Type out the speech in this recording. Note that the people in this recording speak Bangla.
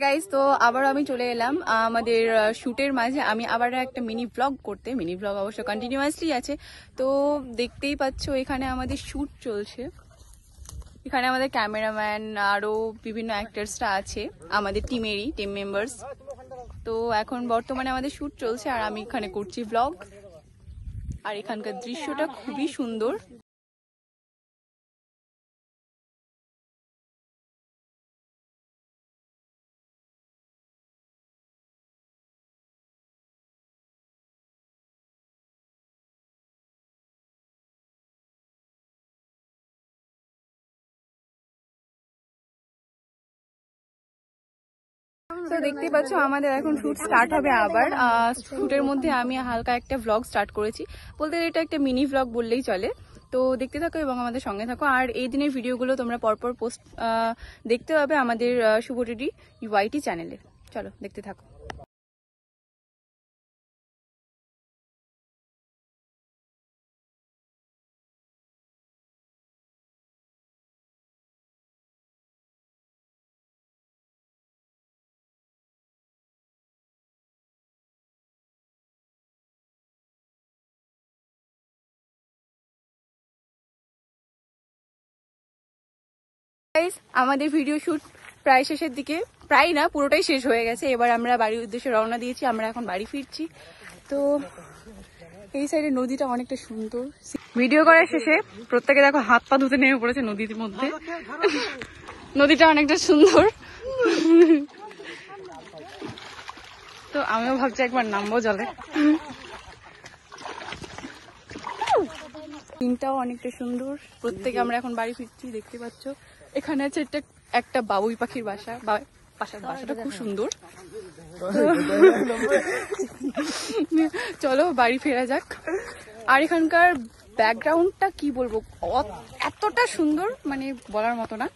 গাইস, তো আবার আমি চলে এলাম আমাদের শুটের মাঝে। আমি আবার একটা মিনি ব্লগ করতে। মিনি ব্লগ অবশ্য কন্টিনিউয়াসলি আছে। তো দেখতেই পাচ্ছ এখানে আমাদের শুট চলছে। এখানে আমাদের ক্যামেরাম্যান আরো বিভিন্ন অ্যাক্টার্সরা আছে, আমাদের টিম মেম্বার্স। তো এখন বর্তমানে আমাদের শুট চলছে আর আমি এখানে করছি ব্লগ। আর এখানকার দৃশ্যটা খুবই সুন্দর। তো দেখতেই পাচ্ছ আমাদের এখন শুট স্টার্ট হবে আবার। শুটের মধ্যে আমি হালকা একটা ভ্লগ স্টার্ট করেছি, বলতে এটা একটা মিনি ভ্লগ বললেই চলে। তো দেখতে থাকো এবং আমাদের সঙ্গে থাকো। আর এই দিনের ভিডিওগুলো তোমরা পরপর পোস্ট দেখতে পাবে আমাদের শুভটিডি ইউআইটি চ্যানেলে। চলো দেখতে থাকো। আমাদের ভিডিও শুট প্রায় শেষের দিকে, প্রায় না পুরোটাই শেষ হয়ে গেছে। এবার আমরা বাড়ির উদ্দেশ্যে রওনা দিয়েছি, আমরা এখন বাড়ি ফিরছি। তো এই সাইডে নদীটা অনেকটা সুন্দর। ভিডিও করার শেষে প্রত্যেকে দেখো হাত পা ধুতে নেমে পড়েছে নদীর মধ্যে। নদীটা অনেকটা সুন্দর। তো আমিও ভাবছি একবার নামবো জলে। দিনটাও অনেকটা সুন্দর। প্রত্যেকে আমরা এখন বাড়ি ফিরছি, দেখতে পাচ্ছ। এখানে আছে একটা বাবুই পাখির বাসা। বাসাটা খুব সুন্দর। চলো বাড়ি ফেরা যাক। আর এখানকার ব্যাকগ্রাউন্ডটা কি বলবো, এতটা সুন্দর মানে বলার মতো না।